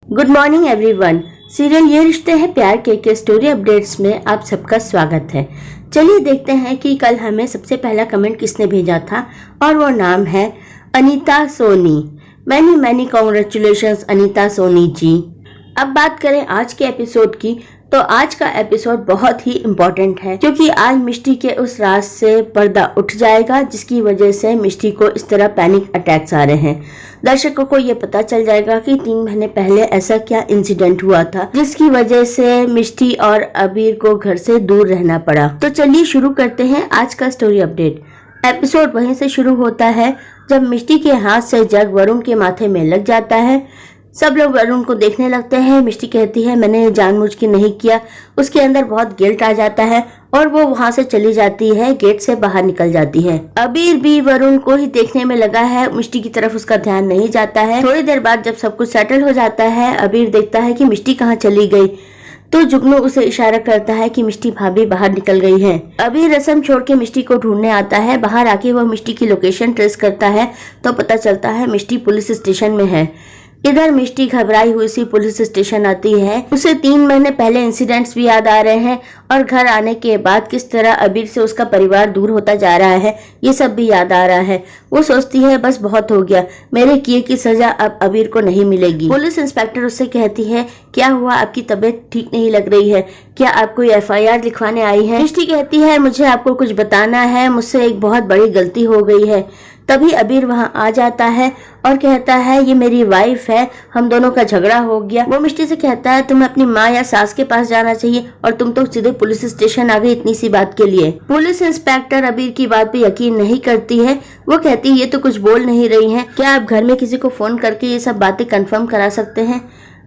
Good morning everyone. Serial ये रिश्ते हैं प्यार के स्टोरी अपडेट्स में आप सबका स्वागत है। चलिए देखते हैं कि कल हमें सबसे पहला कमेंट किसने भेजा था और वो नाम है अनीता सोनी। Many congratulations Anita Soni ji. अब बात करें आज के एपिसोड की, तो आज का एपिसोड बहुत ही इम्पोर्टेंट है क्योंकि आज मिष्टी के उस राज से पर्दा उठ जाएगा जिसकी वजह से मिष्टी को इस तरह पैनिक अटैक्स आ रहे हैं। दर्शकों को ये पता चल जाएगा कि 3 महीने पहले ऐसा क्या इंसिडेंट हुआ था जिसकी वजह से मिष्टी और अबीर को घर से दूर रहना पड़ा। तो चलिए शुरू करते हैं आज का स्टोरी अपडेट। एपिसोड वहीं से शुरू होता है जब मिष्टी के हाथ से जग वरुण के माथे में लग जाता है। सब लोग वरुण को देखने लगते हैं। मिष्टी कहती है मैंने जानबूझ के नहीं किया। उसके अंदर बहुत गिल्ट आ जाता है और वो वहां से चली जाती है, गेट से बाहर निकल जाती है। अबीर भी वरुण को ही देखने में लगा है, मिष्टी की तरफ उसका ध्यान नहीं जाता है। थोड़ी देर बाद जब सब कुछ सेटल हो जाता है, अबीर देखता है कि मिष्टी कहाँ चली गई, तो जुगनू उसे इशारा करता है कि मिष्टी भाभी बाहर निकल गई है। अबीर रस्म छोड़ के मिष्टी को ढूंढने आता है। बाहर आके वो मिष्टी की लोकेशन ट्रेस करता है तो पता चलता है मिष्टी पुलिस स्टेशन में है। इधर मिष्टी घबराई हुई सी पुलिस स्टेशन आती है। उसे 3 महीने पहले इंसिडेंट्स भी याद आ रहे हैं और घर आने के बाद किस तरह अबीर से उसका परिवार दूर होता जा रहा है, ये सब भी याद आ रहा है। वो सोचती है बस बहुत हो गया, मेरे किए की सजा अब अबीर को नहीं मिलेगी। पुलिस इंस्पेक्टर उससे कहती है क्या हुआ, आपकी तबीयत ठीक नहीं लग रही है, क्या आप कोई FIR लिखवाने आई है? मिष्टी कहती है मुझे आपको कुछ बताना है, मुझसे एक बहुत बड़ी गलती हो गई है। तभी अबीर वहां आ जाता है और कहता है ये मेरी वाइफ है, हम दोनों का झगड़ा हो गया। वो मिष्टी से कहता है तुम्हें अपनी माँ या सास के पास जाना चाहिए और तुम तो सीधे पुलिस स्टेशन आ गई इतनी सी बात के लिए। पुलिस इंस्पेक्टर अबीर की बात पे यकीन नहीं करती है। वो कहती है ये तो कुछ बोल नहीं रही है, क्या आप घर में किसी को फोन करके ये सब बातें कंफर्म करा सकते हैं?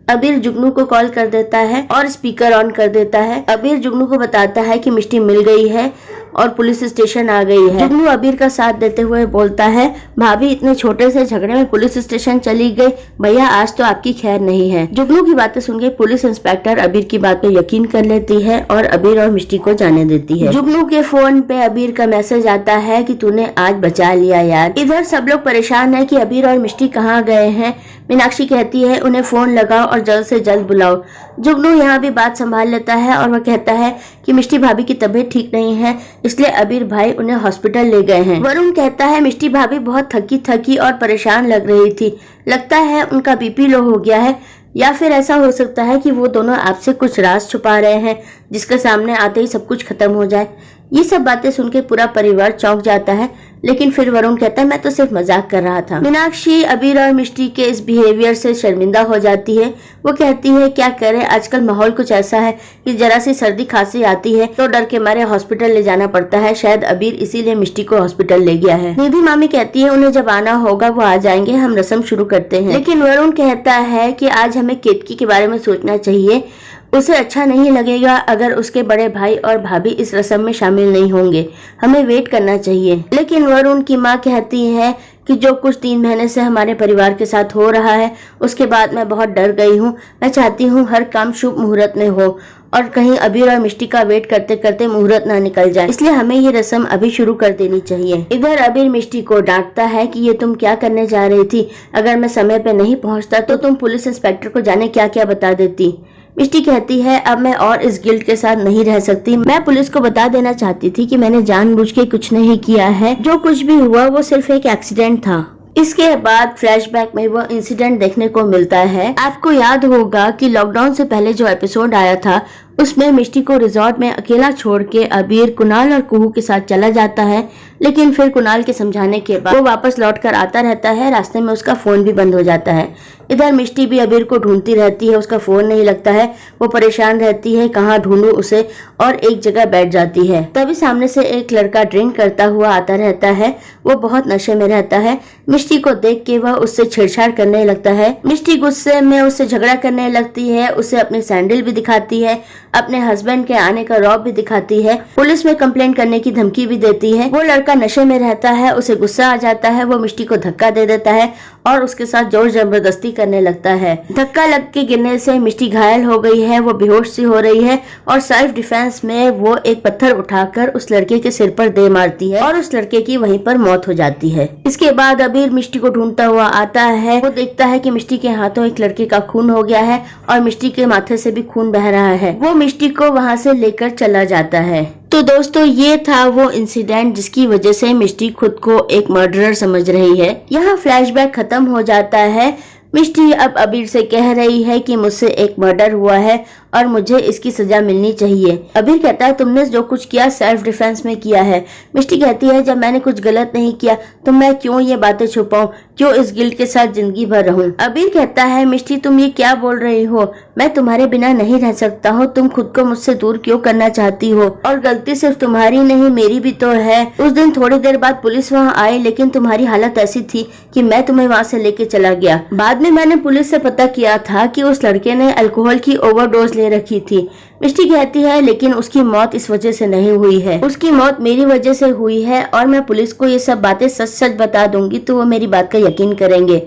अबीर जुगनू को कॉल कर देता है और स्पीकर ऑन कर देता है। अबीर जुगनू को बताता है कि मिष्टी मिल गई है और पुलिस स्टेशन आ गई है। जुगनू अबीर का साथ देते हुए बोलता है भाभी इतने छोटे से झगड़े में पुलिस स्टेशन चली गई, भैया आज तो आपकी खैर नहीं है। जुगनू की बातें सुन के पुलिस इंस्पेक्टर अबीर की बात पे यकीन कर लेती है और अबीर और मिष्टी को जाने देती है। जुगनू के फोन पे अबीर का मैसेज आता है कि तूने आज बचा लिया यार। इधर सब लोग परेशान है कि अबीर और मिष्टी कहाँ गए हैं। मीनाक्षी कहती है उन्हें फोन लगाओ और जल्द से जल्द बुलाओ। जुगनू यहाँ भी बात संभाल लेता है और वह कहता है कि मिष्टी भाभी की तबीयत ठीक नहीं है, इसलिए अबीर भाई उन्हें हॉस्पिटल ले गए हैं। वरुण कहता है मिष्टी भाभी बहुत थकी और परेशान लग रही थी, लगता है उनका BP लो हो गया है, या फिर ऐसा हो सकता है कि वो दोनों आपसे कुछ राज छुपा रहे हैं जिसके सामने आते ही सब कुछ खत्म हो जाए। ये सब बातें सुन के पूरा परिवार चौंक जाता है, लेकिन फिर वरुण कहता है मैं तो सिर्फ मजाक कर रहा था। मीनाक्षी अबीर और मिष्टी के इस बिहेवियर से शर्मिंदा हो जाती है। वो कहती है क्या करे, आजकल माहौल कुछ ऐसा है कि जरा सी सर्दी खांसी आती है तो डर के मारे हॉस्पिटल ले जाना पड़ता है। शायद अबीर इसीलिए मिष्टी को हॉस्पिटल ले गया है। निधि मामी कहती है उन्हें जब आना होगा वो आ जाएंगे, हम रस्म शुरू करते हैं। लेकिन वरुण कहता है कि आज हमें केतकी के बारे में सोचना चाहिए, उसे अच्छा नहीं लगेगा अगर उसके बड़े भाई और भाभी इस रस्म में शामिल नहीं होंगे, हमें वेट करना चाहिए। लेकिन वरुण की माँ कहती है कि जो कुछ 3 महीने से हमारे परिवार के साथ हो रहा है उसके बाद मैं बहुत डर गई हूँ। मैं चाहती हूँ हर काम शुभ मुहूर्त में हो और कहीं अबीर और मिष्टी का वेट करते करते मुहूर्त ना निकल जाए, इसलिए हमें ये रस्म अभी शुरू कर देनी चाहिए। इधर अबीर मिष्टी को डांटता है कि ये तुम क्या करने जा रही थी, अगर मैं समय पे नहीं पहुँचता तो तुम पुलिस इंस्पेक्टर को जाने क्या क्या बता देती। मिष्टी कहती है अब मैं और इस गिल्ट के साथ नहीं रह सकती, मैं पुलिस को बता देना चाहती थी कि मैंने जानबूझ के कुछ नहीं किया है, जो कुछ भी हुआ वो सिर्फ एक एक्सीडेंट था। इसके बाद फ्लैशबैक में वो इंसिडेंट देखने को मिलता है। आपको याद होगा कि लॉकडाउन से पहले जो एपिसोड आया था उसमें मिष्टी को रिजॉर्ट में अकेला छोड़ के अबीर कुणाल और कुहू के साथ चला जाता है, लेकिन फिर कुणाल के समझाने के बाद वो वापस लौटकर आता रहता है। रास्ते में उसका फोन भी बंद हो जाता है। इधर मिष्टी भी अबीर को ढूंढती रहती है, उसका फोन नहीं लगता है। वो परेशान रहती है कहाँ ढूंढूं उसे और एक जगह बैठ जाती है। तभी सामने से एक लड़का ड्रिंक करता हुआ आता रहता है। वो बहुत नशे में रहता है। मिष्टी को देख के वह उससे छेड़छाड़ करने लगता है। मिष्टी गुस्से में उससे झगड़ा करने लगती है, उसे अपनी सैंडल भी दिखाती है अपने हस्बैंड के आने का रौब भी दिखाती है, पुलिस में कंप्लेंट करने की धमकी भी देती है। वो लड़का नशे में रहता है, उसे गुस्सा आ जाता है, वो मिष्टी को धक्का दे देता है और उसके साथ जोर जबरदस्ती करने लगता है। धक्का लग के गिरने से मिष्टी घायल हो गई है, वो बेहोश सी हो रही है और सेल्फ डिफेंस में वो एक पत्थर उठाकर उस लड़के के सिर पर दे मारती है और उस लड़के की वहीं पर मौत हो जाती है। इसके बाद अबीर मिष्टी को ढूंढता हुआ आता है। वो देखता है कि मिष्टी के हाथों एक लड़के का खून हो गया है और मिष्टी के माथे से भी खून बह रहा है। वो मिष्टी को वहाँ से लेकर चला जाता है। तो दोस्तों, ये था वो इंसिडेंट जिसकी वजह से मिष्टी खुद को एक मर्डरर समझ रही है। यहाँ फ्लैशबैक खत्म हो जाता है। मिष्टी अब अबीर से कह रही है कि मुझसे एक मर्डर हुआ है और मुझे इसकी सजा मिलनी चाहिए। अबीर कहता है तुमने जो कुछ किया सेल्फ डिफेंस में किया है। मिष्टी कहती है जब मैंने कुछ गलत नहीं किया तो मैं क्यों ये बातें छुपाऊं, क्यों इस गिल्ट के साथ जिंदगी भर रहूं। अबीर कहता है मिष्टी तुम ये क्या बोल रही हो, मैं तुम्हारे बिना नहीं रह सकता हूँ, तुम खुद को मुझसे दूर क्यों करना चाहती हो, और गलती सिर्फ तुम्हारी नहीं मेरी भी तो है। उस दिन थोड़ी देर बाद पुलिस वहाँ आई लेकिन तुम्हारी हालत ऐसी थी कि मैं तुम्हें वहाँ से लेके चला गया। बाद में मैंने पुलिस से पता किया था कि उस लड़के ने अल्कोहल की ओवरडोज ले रखी थी। मिष्टी कहती है लेकिन उसकी मौत इस वजह से नहीं हुई है, उसकी मौत मेरी वजह से हुई है और मैं पुलिस को ये सब बातें सच सच बता दूंगी तो वो मेरी बात का यकीन करेंगे।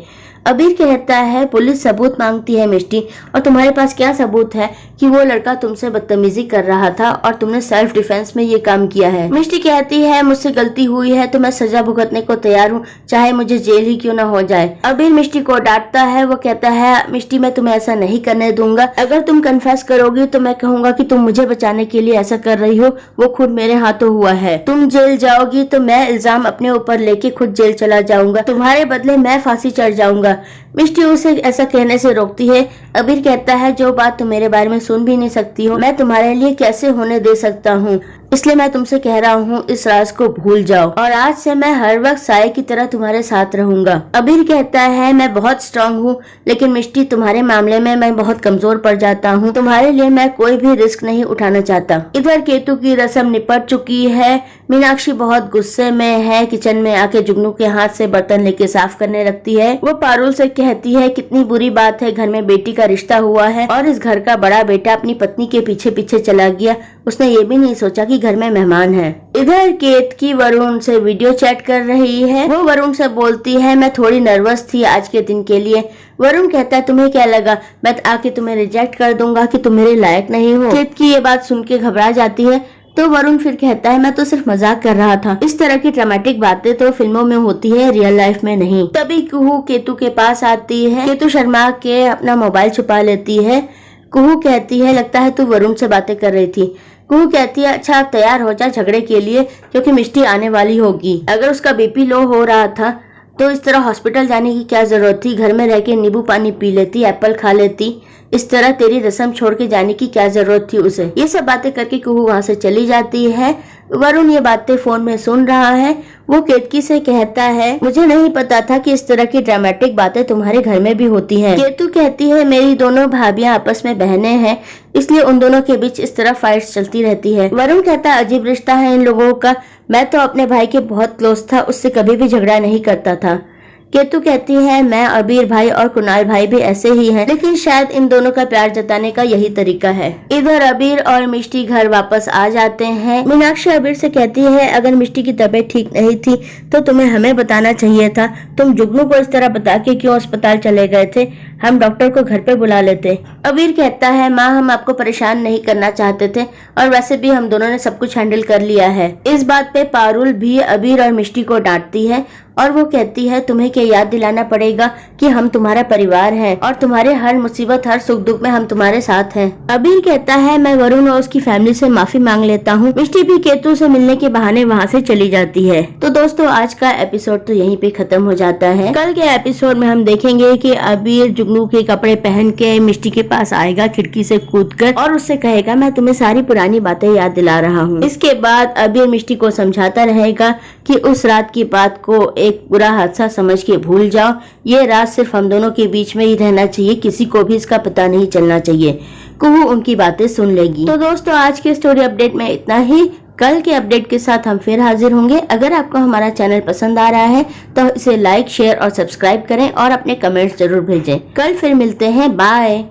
अबीर कहता है पुलिस सबूत मांगती है मिष्टी, और तुम्हारे पास क्या सबूत है कि वो लड़का तुमसे बदतमीजी कर रहा था और तुमने सेल्फ डिफेंस में ये काम किया है। मिष्टी कहती है मुझसे गलती हुई है तो मैं सजा भुगतने को तैयार हूँ, चाहे मुझे जेल ही क्यों न हो जाए। अबीर मिष्टी को डांटता है। वो कहता है मिष्टी मैं तुम्हें ऐसा नहीं करने दूंगा, अगर तुम कन्फेस करोगी तो मैं कहूँगा कि तुम मुझे बचाने के लिए ऐसा कर रही हो, वो खुद मेरे हाथों हुआ है। तुम जेल जाओगी तो मैं इल्जाम अपने ऊपर लेके खुद जेल चला जाऊंगा, तुम्हारे बदले मैं फांसी चढ़ जाऊंगा। मिष्टी उसे ऐसा कहने से रोकती है। अबीर कहता है जो बात तुम मेरे बारे में सुन भी नहीं सकती हो मैं तुम्हारे लिए कैसे होने दे सकता हूँ, इसलिए मैं तुमसे कह रहा हूँ इस राज को भूल जाओ और आज से मैं हर वक्त साये की तरह तुम्हारे साथ रहूंगा। अबीर कहता है मैं बहुत स्ट्रांग हूँ लेकिन मिष्टी तुम्हारे मामले में मैं बहुत कमजोर पड़ जाता हूँ, तुम्हारे लिए मैं कोई भी रिस्क नहीं उठाना चाहता। इधर केतु की रस्म निपट चुकी है। मीनाक्षी बहुत गुस्से में है, किचन में आके जुगनू के हाथ से बर्तन लेके साफ करने लगती है। वो पारुल से कहती है कितनी बुरी बात है, घर में बेटी का रिश्ता हुआ है और इस घर का बड़ा बेटा अपनी पत्नी के पीछे पीछे चला गया, उसने ये भी नहीं सोचा कि घर में मेहमान है। इधर केत की वरुण से वीडियो चैट कर रही है। वो वरुण से बोलती है मैं थोड़ी नर्वस थी आज के दिन के लिए। वरुण कहता है तुम्हें क्या लगा मैं आके तुम्हें रिजेक्ट कर दूंगा कि तुम मेरे लायक नहीं हो। केत की ये बात सुन के घबरा जाती है तो वरुण फिर कहता है मैं तो सिर्फ मजाक कर रहा था, इस तरह की ड्रामेटिक बातें तो फिल्मों में होती है, रियल लाइफ में नहीं। तभी कुहू केतु के पास आती है। केतु शर्मा के अपना मोबाइल छुपा लेती है। कुहू कहती है लगता है तू वरुण से बातें कर रही थी। कुहू कहती है अच्छा आप तैयार हो जा झगड़े के लिए क्योंकि मिष्टी आने वाली होगी। अगर उसका बीपी लो हो रहा था तो इस तरह हॉस्पिटल जाने की क्या जरूरत थी, घर में रह के नींबू पानी पी लेती, एप्पल खा लेती, इस तरह तेरी रस्म छोड़ के जाने की क्या जरूरत थी उसे। ये सब बातें करके कुहू वहाँ से चली जाती है। वरुण ये बातें फोन में सुन रहा है। वो केतकी से कहता है मुझे नहीं पता था कि इस तरह की ड्रामेटिक बातें तुम्हारे घर में भी होती हैं। केतु कहती है मेरी दोनों भाभियां आपस में बहनें हैं इसलिए उन दोनों के बीच इस तरह फाइट्स चलती रहती है। वरुण कहता है अजीब रिश्ता है इन लोगों का, मैं तो अपने भाई के बहुत क्लोज था, उससे कभी भी झगड़ा नहीं करता था। केतु कहती है मैं अबीर भाई और कुणाल भाई भी ऐसे ही हैं, लेकिन शायद इन दोनों का प्यार जताने का यही तरीका है। इधर अबीर और मिष्टी घर वापस आ जाते हैं। मीनाक्षी अबीर से कहती है अगर मिष्टी की तबीयत ठीक नहीं थी तो तुम्हें हमें बताना चाहिए था, तुम जुगनू को इस तरह बता के क्यों अस्पताल चले गए थे, हम डॉक्टर को घर पे बुला लेते। अबीर कहता है माँ हम आपको परेशान नहीं करना चाहते थे और वैसे भी हम दोनों ने सब कुछ हैंडल कर लिया है। इस बात पे पारुल भी अबीर और मिष्टी को डांटती है और वो कहती है तुम्हें क्या याद दिलाना पड़ेगा कि हम तुम्हारा परिवार हैं और तुम्हारे हर मुसीबत हर सुख दुख में हम तुम्हारे साथ हैं। अबीर कहता है मैं वरुण और उसकी फैमिली से माफी मांग लेता हूँ। मिष्टी भी केतु से मिलने के बहाने वहाँ से चली जाती है। तो दोस्तों आज का एपिसोड तो यहीं पे खत्म हो जाता है। कल के एपिसोड में हम देखेंगे कि अबीर जुगनू के कपड़े पहन के मिष्टी के पास आएगा खिड़की से कूदकर और उससे कहेगा मैं तुम्हें सारी पुरानी बातें याद दिला रहा हूँ। इसके बाद अबीर मिष्टी को समझाता रहेगा कि उस रात की बात को एक बुरा हादसा समझ के भूल जाओ, ये रात सिर्फ हम दोनों के बीच में ही रहना चाहिए, किसी को भी इसका पता नहीं चलना चाहिए। कुहू उनकी बातें सुन लेगी। तो दोस्तों आज के स्टोरी अपडेट में इतना ही। कल के अपडेट के साथ हम फिर हाजिर होंगे। अगर आपको हमारा चैनल पसंद आ रहा है तो इसे लाइक शेयर और सब्सक्राइब करें और अपने कमेंट्स जरूर भेजें। कल फिर मिलते हैं, बाय।